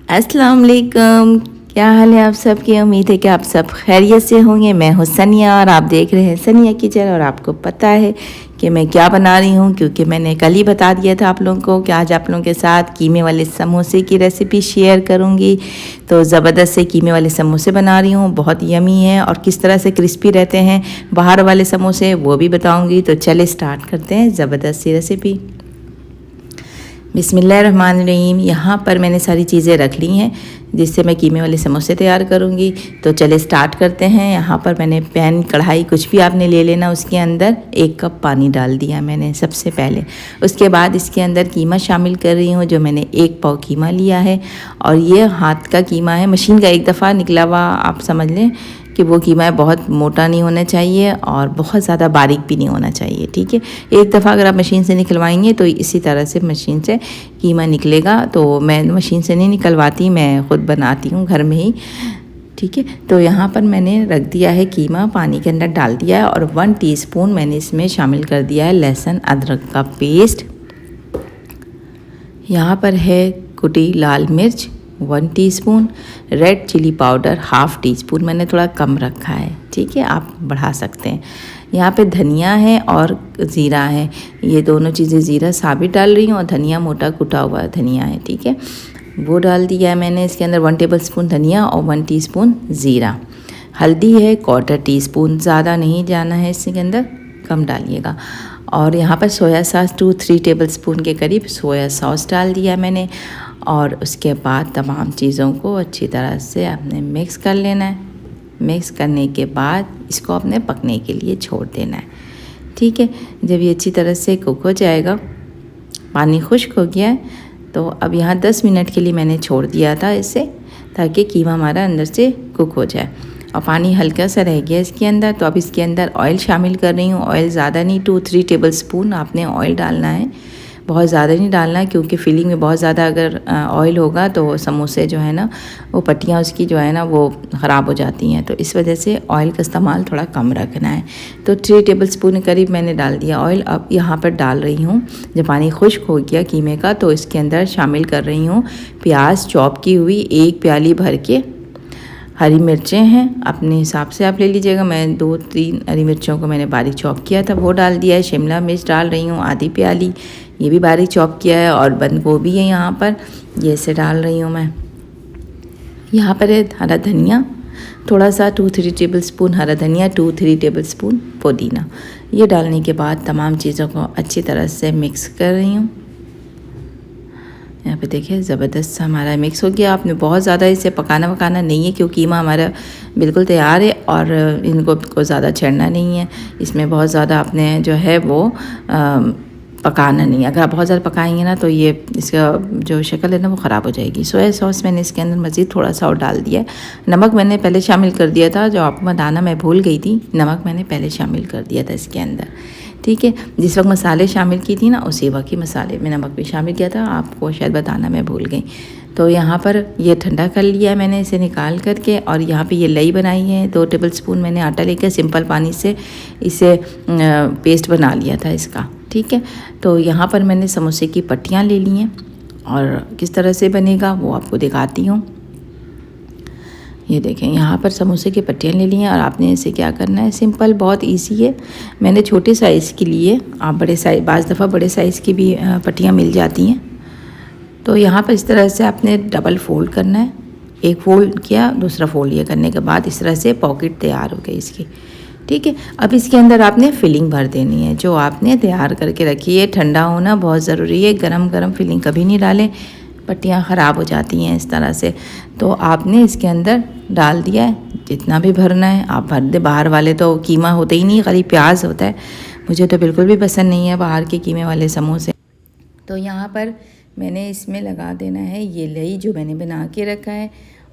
अस्सलाम वालेकुम। क्या हाल है आप सबकी? उम्मीद है कि आप सब खैरियत से होंगे। मैं हूँ सनिया और आप देख रहे हैं सनिया किचन। और आपको पता है कि मैं क्या बना रही हूँ, क्योंकि मैंने कल ही बता दिया था आप लोगों को कि आज आप लोगों के साथ कीमे वाले समोसे की रेसिपी शेयर करूँगी। तो ज़बरदस्त से कीमे वाले समोसे बना रही हूँ, बहुत यमी है और किस तरह से क्रिस्पी रहते हैं बाहर वाले समोसे वो भी बताऊँगी। तो चले स्टार्ट करते हैं ज़बरदस्त सी रेसिपी। बिस्मिल्लाहिर्रहमानिर्रहीम। यहाँ पर मैंने सारी चीज़ें रख ली हैं जिससे मैं कीमे वाले समोसे तैयार करूँगी। तो चले स्टार्ट करते हैं। यहाँ पर मैंने पैन कढ़ाई कुछ भी आपने ले लेना, उसके अंदर 1 कप पानी डाल दिया मैंने सबसे पहले। उसके बाद इसके अंदर कीमा शामिल कर रही हूँ, जो मैंने 1 पाव कीमा लिया है। और ये हाथ का कीमा है, मशीन का एक दफ़ा निकला हुआ आप समझ लें कि वो कीमा है। बहुत मोटा नहीं होना चाहिए और बहुत ज़्यादा बारीक भी नहीं होना चाहिए, ठीक है। एक दफ़ा अगर आप मशीन से निकलवाएंगे तो इसी तरह से मशीन से कीमा निकलेगा। तो मैं मशीन से नहीं निकलवाती, मैं ख़ुद बनाती हूँ घर में ही, ठीक है। तो यहाँ पर मैंने रख दिया है कीमा, पानी के अंदर डाल दिया है और 1 टीस्पून मैंने इसमें शामिल कर दिया है लहसुन अदरक का पेस्ट। यहाँ पर है कुटी लाल मिर्च 1 teaspoon, red chilli powder 1/2 teaspoon, मैंने थोड़ा कम रखा है, ठीक है, आप बढ़ा सकते हैं। यहाँ पे धनिया है और ज़ीरा है, ये दोनों चीज़ें, ज़ीरा साबित डाल रही हूँ और धनिया मोटा कुटा हुआ धनिया है, ठीक है, वो डाल दिया है मैंने। इसके अंदर 1 टेबलस्पून धनिया और 1 टीस्पून ज़ीरा। हल्दी है 1/4 टीस्पून, ज़्यादा नहीं जाना है इसके अंदर, कम डालिएगा। और यहाँ पर सोया सॉस 2-3 टेबलस्पून के करीब सोया सॉस डाल दिया मैंने। और उसके बाद तमाम चीज़ों को अच्छी तरह से आपने मिक्स कर लेना है। मिक्स करने के बाद इसको अपने पकने के लिए छोड़ देना है, ठीक है। जब ये अच्छी तरह से कुक हो जाएगा, पानी खुश्क हो गया है, तो अब यहाँ 10 मिनट के लिए मैंने छोड़ दिया था इसे, ताकि कीमा हमारा अंदर से कुक हो जाए। और पानी हल्का सा रह गया इसके अंदर, तो अब इसके अंदर ऑयल शामिल कर रही हूँ। ऑयल ज़्यादा नहीं, 2-3 टेबलस्पून आपने ऑयल डालना है, बहुत ज़्यादा नहीं डालना है, क्योंकि फिलिंग में बहुत ज़्यादा अगर ऑयल होगा तो समोसे जो है ना, वो पट्टियाँ उसकी जो है ना वो ख़राब हो जाती हैं। तो इस वजह से ऑयल का इस्तेमाल थोड़ा कम रखना है। तो 3 टेबलस्पून करीब मैंने डाल दिया ऑयल। अब यहाँ पर डाल रही हूँ, जब पानी खुश्क हो गया कीमे का, तो इसके अंदर शामिल कर रही हूँ प्याज चॉप की हुई 1 प्याली भर के। हरी मिर्चें हैं, अपने हिसाब से आप ले लीजिएगा। मैं 2-3 हरी मिर्चों को मैंने बारीक चॉप किया था, वो डाल दिया है। शिमला मिर्च डाल रही हूँ आधी प्याली, ये भी बारीक चॉप किया है। और बंद गोभी है यहाँ पर, ये से डाल रही हूँ मैं। यहाँ पर है हरा धनिया थोड़ा सा, 2-3 टेबलस्पून हरा धनिया, 2-3 टेबलस्पून पुदीना। ये डालने के बाद तमाम चीज़ों को अच्छी तरह से मिक्स कर रही हूँ। यहाँ पे देखिए ज़बरदस्त हमारा मिक्स हो गया। आपने बहुत ज़्यादा इसे पकाना नहीं है, क्योंकि कीमा हमारा बिल्कुल तैयार है और इनको को ज़्यादा छेड़ना नहीं है। इसमें बहुत ज़्यादा आपने जो है वो पकाना नहीं है। अगर आप बहुत ज़्यादा पकाएंगे ना, तो ये इसका जो शक्ल है ना वो ख़राब हो जाएगी। सोया सॉस मैंने इसके अंदर मज़ीद थोड़ा सा और डाल दिया है। नमक मैंने पहले शामिल कर दिया था, जो आपको बताना मैं भूल गई थी, नमक मैंने पहले शामिल कर दिया था इसके अंदर, ठीक है। जिस वक्त मसाले शामिल की थी ना, उसी वक्त ही मसाले में नमक भी शामिल किया था, आपको शायद बताना मैं भूल गई। तो यहाँ पर ये ठंडा कर लिया मैंने इसे निकाल करके। और यहाँ पे ये लई बनाई है, 2 टेबलस्पून मैंने आटा लेकर सिंपल पानी से इसे पेस्ट बना लिया था इसका, ठीक है। तो यहाँ पर मैंने समोसे की पट्टियाँ ले ली हैं और किस तरह से बनेगा वो आपको दिखाती हूँ। ये देखें, यहाँ पर समोसे की पट्टियाँ ले ली हैं और आपने इसे क्या करना है, सिंपल, बहुत इजी है। मैंने छोटे साइज़ के लिए, आप बड़े साइज़, बाज़ दफ़ा बड़े साइज़ की भी पट्टियाँ मिल जाती हैं। तो यहाँ पर इस तरह से आपने डबल फोल्ड करना है। एक फोल्ड किया, दूसरा फोल्ड ये करने के बाद इस तरह से पॉकेट तैयार हो गई इसकी, ठीक है। अब इसके अंदर आपने फिलिंग भर देनी है, जो आपने तैयार करके रखी है। ठंडा होना बहुत ज़रूरी है, गरम फिलिंग कभी नहीं डालें, पट्टियाँ ख़राब हो जाती हैं इस तरह से। तो आपने इसके अंदर डाल दिया है, जितना भी भरना है आप भर दे। बाहर वाले तो कीमा होता ही नहीं, खाली प्याज होता है, मुझे तो बिल्कुल भी पसंद नहीं है बाहर के कीमे वाले समोसे। तो यहाँ पर मैंने इसमें लगा देना है ये लई जो मैंने बना के रखा है,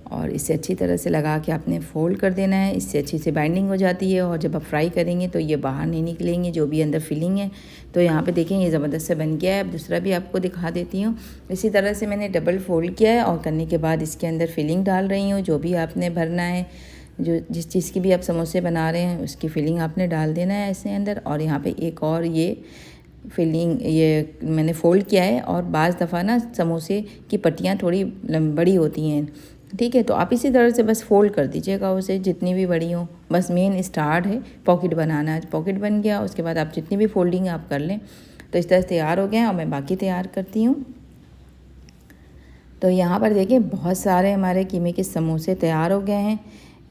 और इसे अच्छी तरह से लगा के आपने फ़ोल्ड कर देना है। इससे अच्छी से बाइंडिंग हो जाती है और जब आप फ्राई करेंगे तो ये बाहर नहीं निकलेंगे, जो भी अंदर फिलिंग है। तो यहाँ पे देखें ये ज़बरदस्त से बन गया है। अब दूसरा भी आपको दिखा देती हूँ। इसी तरह से मैंने डबल फोल्ड किया है और करने के बाद इसके अंदर फिलिंग डाल रही हूँ, जो भी आपने भरना है, जो जिस चीज़ की भी आप समोसे बना रहे हैं उसकी फिलिंग आपने डाल देना है इसके अंदर। और यहाँ पर एक और ये फिलिंग ये मैंने फ़ोल्ड किया है। और बाज़ दफ़ा ना समोसे की पट्टियाँ थोड़ी बड़ी होती हैं, ठीक है। तो आप इसी तरह से बस फ़ोल्ड कर दीजिएगा उसे, जितनी भी बड़ी हो। बस मेन स्टार्ट है पॉकेट बनाना। पॉकेट बन गया, उसके बाद आप जितनी भी फोल्डिंग आप कर लें। तो इस तरह से तैयार हो गए हैं और मैं बाकी तैयार करती हूँ। तो यहाँ पर देखिए बहुत सारे हमारे कीमे के समोसे तैयार हो गए हैं।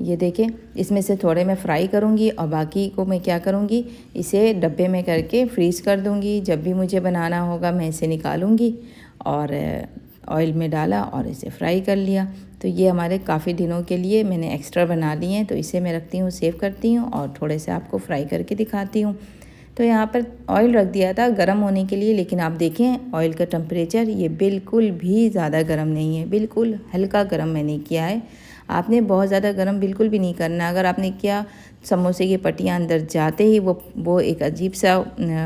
ये देखिए, इसमें से थोड़े मैं फ्राई करूँगी और बाकी को मैं क्या करूँगी, इसे डब्बे में करके फ्रीज़ कर दूँगी। जब भी मुझे बनाना होगा मैं इसे निकालूँगी और ऑयल में डाला और इसे फ्राई कर लिया। तो ये हमारे काफ़ी दिनों के लिए मैंने एक्स्ट्रा बना लिए हैं। तो इसे मैं रखती हूँ, सेव करती हूँ और थोड़े से आपको फ्राई करके दिखाती हूँ। तो यहाँ पर ऑयल रख दिया था गर्म होने के लिए, लेकिन आप देखें ऑयल का टेम्परेचर ये बिल्कुल भी ज़्यादा गर्म नहीं है, बिल्कुल हल्का गर्म मैंने किया है। आपने बहुत ज़्यादा गर्म बिल्कुल भी नहीं करना। अगर आपने किया, समोसे की पट्टियाँ अंदर जाते ही वो एक अजीब सा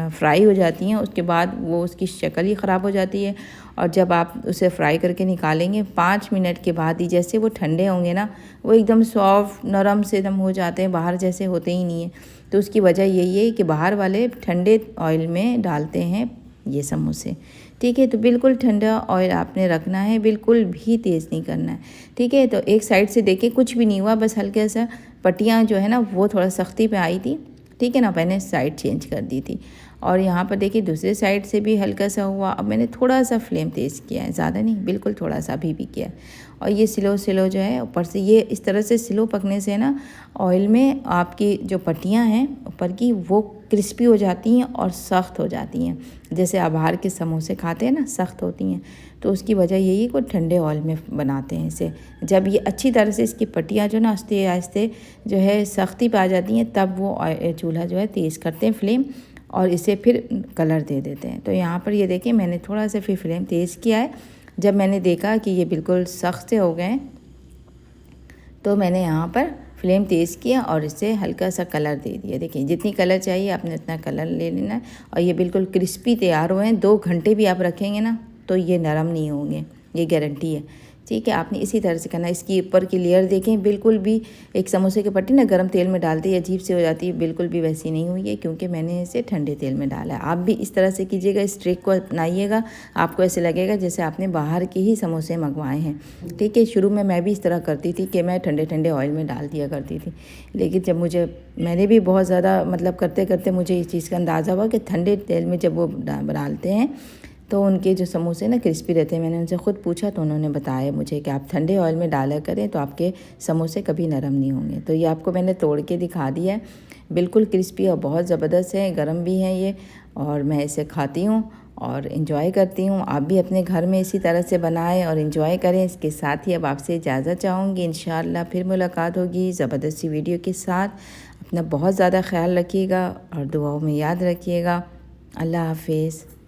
फ्राई हो जाती हैं। उसके बाद वो उसकी शक्ल ही ख़राब हो जाती है। और जब आप उसे फ्राई करके निकालेंगे 5 मिनट के बाद ही जैसे वो ठंडे होंगे ना, वो एकदम सॉफ्ट नरम से एकदम हो जाते हैं, बाहर जैसे होते ही नहीं है। तो उसकी वजह यही है कि बाहर वाले ठंडे ऑयल में डालते हैं ये समोसे, ठीक है। तो बिल्कुल ठंडा ऑयल आपने रखना है, बिल्कुल भी तेज़ नहीं करना है, ठीक है। तो एक साइड से देखिए कुछ भी नहीं हुआ, बस हल्के सा पट्टियाँ जो है ना वो थोड़ा सख्ती पे आई थी, ठीक है ना। मैंने साइड चेंज कर दी थी। और यहाँ पर देखिए दूसरे साइड से भी हल्का सा हुआ। अब मैंने थोड़ा सा फ्लेम तेज़ किया है, ज़्यादा नहीं, बिल्कुल थोड़ा सा अभी भी किया है। और ये स्लो स्लो जो है ऊपर से, ये इस तरह से स्लो पकने से ना ऑयल में आपकी जो पट्टियाँ हैं ऊपर की वो क्रिस्पी हो जाती हैं और सख्त हो जाती हैं। जैसे आप बाहर के समोसे खाते हैं ना, सख्त होती हैं। तो उसकी वजह यही है कि ठंडे ऑयल में बनाते हैं इसे। जब ये अच्छी तरह से इसकी पट्टियाँ जो ना आस्ते आस्ते जो है सख्ती पे आ जाती हैं, तब वो चूल्हा जो है तेज़ करते हैं फ्लेम और इसे फिर कलर दे देते हैं। तो यहाँ पर ये देखिए मैंने थोड़ा सा फिर फ्लेम तेज़ किया है। जब मैंने देखा कि ये बिल्कुल सख्त से हो गए, तो मैंने यहाँ पर फ्लेम तेज़ किया और इसे हल्का सा कलर दे दिया। देखिए जितनी कलर चाहिए आपने उतना कलर ले लेना है। और ये बिल्कुल क्रिस्पी तैयार हुए हैं। 2 घंटे भी आप रखेंगे ना तो ये नरम नहीं होंगे, ये गारंटी है, ठीक है। आपने इसी तरह से करना। इसकी ऊपर की लेयर देखें, बिल्कुल भी एक समोसे की पट्टी ना गर्म तेल में डालते ही अजीब सी हो जाती है, बिल्कुल भी वैसी नहीं हुई है, क्योंकि मैंने इसे ठंडे तेल में डाला है। आप भी इस तरह से कीजिएगा, इस ट्रिक को अपनाइएगा। आपको ऐसे लगेगा जैसे आपने बाहर के ही समोसे मंगवाए हैं, ठीक है। शुरू में मैं भी इस तरह करती थी कि मैं ठंडे ठंडे ऑयल में डाल दिया करती थी, लेकिन जब मैंने भी बहुत ज़्यादा मतलब करते करते मुझे इस चीज़ का अंदाज़ा हुआ कि ठंडे तेल में जब वो डालते हैं तो उनके जो समोसे ना क्रिस्पी रहते हैं। मैंने उनसे ख़ुद पूछा तो उन्होंने बताया मुझे कि आप ठंडे ऑयल में डाला करें तो आपके समोसे कभी नरम नहीं होंगे। तो ये आपको मैंने तोड़ के दिखा दिया है, बिल्कुल क्रिस्पी और बहुत ज़बरदस्त है, गरम भी है ये। और मैं इसे खाती हूँ और इन्जॉय करती हूँ। आप भी अपने घर में इसी तरह से बनाएं और इन्जॉय करें। इसके साथ ही अब आपसे इजाज़त चाहूँगी। इंशाअल्लाह फिर मुलाकात होगी ज़बरदस्त सी वीडियो के साथ। अपना बहुत ज़्यादा ख्याल रखिएगा और दुआओं में याद रखिएगा। अल्लाह हाफिज़।